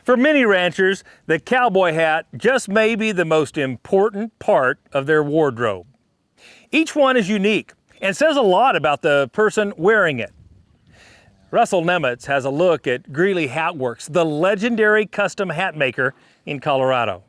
For many ranchers, the cowboy hat just may be the most important part of their wardrobe. Each one is unique and says a lot about the person wearing it. Russell Nemitz has a look at Greeley Hat Works, the legendary custom hat maker in Colorado.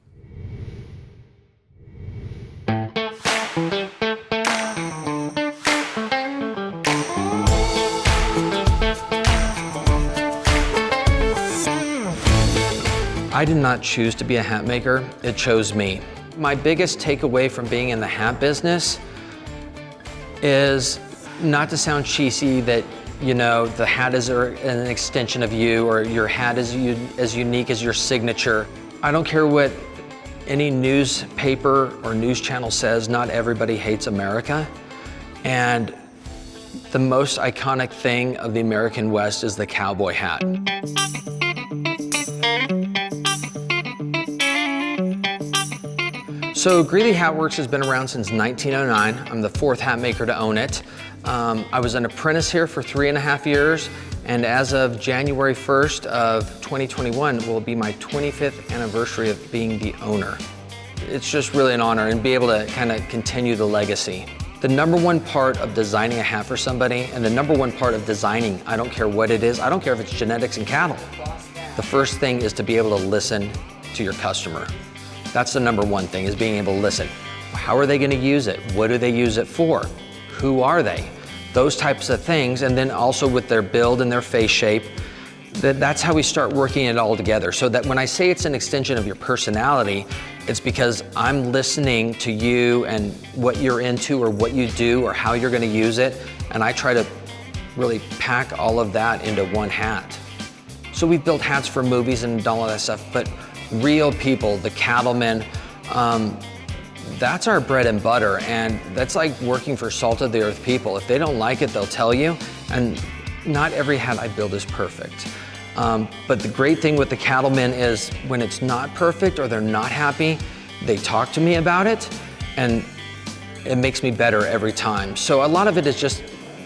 I did not choose to be a hat maker, it chose me. My biggest takeaway from being in the hat business is not to sound cheesy that, you know, the hat is an extension of you or your hat is as unique as your signature. I don't care what any newspaper or news channel says, not everybody hates America. And the most iconic thing of the American West is the cowboy hat. So Greeley Hat Works has been around since 1909. I'm the fourth hat maker to own it. I was an apprentice here for 3.5 years, and as of January 1st of 2021 will be my 25th anniversary of being the owner. It's just really an honor and be able to kind of continue the legacy. The number one part of designing a hat for somebody, and the number one part of designing, I don't care what it is, I don't care if it's genetics and cattle. The first thing is to be able to listen to your customer. That's the number one thing, is being able to listen. How are they going to use it? What do they use it for? Who are they? Those types of things, and then also with their build and their face shape, that's how we start working it all together. So that when I say it's an extension of your personality, it's because I'm listening to you and what you're into or what you do or how you're going to use it, and I try to really pack all of that into one hat. So we've built hats for movies and all of that stuff, but real people, the cattlemen, that's our bread and butter, and that's like working for salt of the earth people. If they don't like it, they'll tell you, and not every hat I build is perfect. But the great thing with the cattlemen is when it's not perfect or they're not happy, they talk to me about it, and it makes me better every time. So a lot of it is just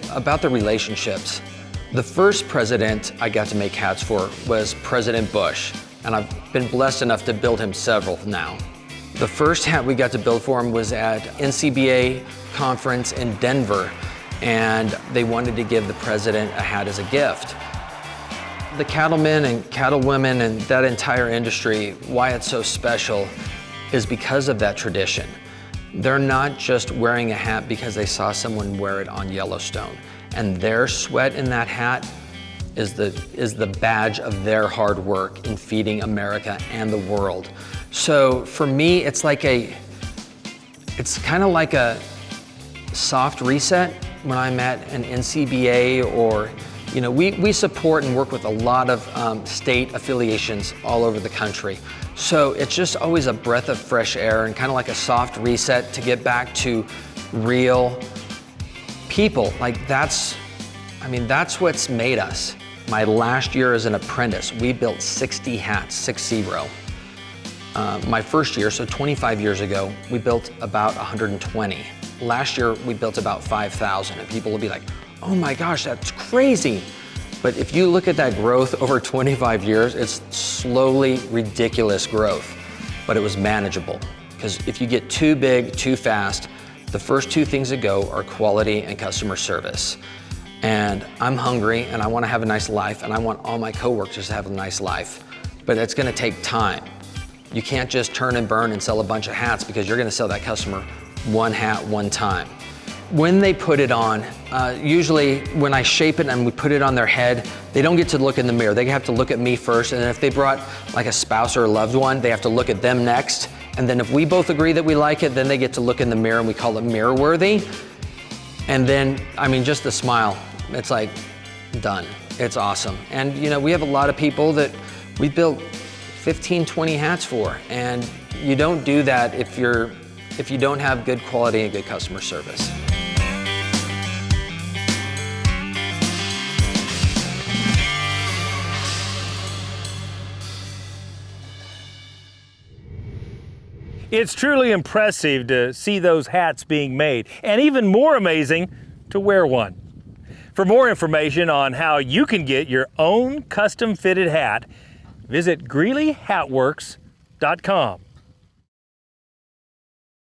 about the relationships. The first president I got to make hats for was President Bush, and I've been blessed enough to build him several now. The first hat we got to build for him was at NCBA conference in Denver, and they wanted to give the president a hat as a gift. The cattlemen and cattlewomen and that entire industry, why it's so special is because of that tradition. They're not just wearing a hat because they saw someone wear it on Yellowstone, and their sweat in that hat is the badge of their hard work in feeding America and the world. So for me, it's kind of like a soft reset when I'm at an NCBA, or, you know, we support and work with a lot of state affiliations all over the country. So it's just always a breath of fresh air and kind of like a soft reset to get back to real people. Like that's what's made us. My last year as an apprentice, we built 60 hats, 60. My first year, so 25 years ago, we built about 120. Last year, we built about 5,000, and people will be like, oh my gosh, that's crazy. But if you look at that growth over 25 years, it's slowly ridiculous growth, but it was manageable. Because if you get too big, too fast, the first two things that go are quality and customer service. And I'm hungry and I want to have a nice life, and I want all my coworkers to have a nice life, but it's going to take time. You can't just turn and burn and sell a bunch of hats, because you're going to sell that customer one hat one time. When they put it on, usually when I shape it and we put it on their head, they don't get to look in the mirror. They have to look at me first, and if they brought like a spouse or a loved one, they have to look at them next. And then if we both agree that we like it, then they get to look in the mirror, and we call it mirror worthy. And then, I mean, just the smile. It's like, done. It's awesome. And you know, we have a lot of people that we built 15, 20 hats for, and you don't do that if you don't have good quality and good customer service. It's truly impressive to see those hats being made, and even more amazing to wear one. For more information on how you can get your own custom fitted hat, visit GreeleyHatWorks.com.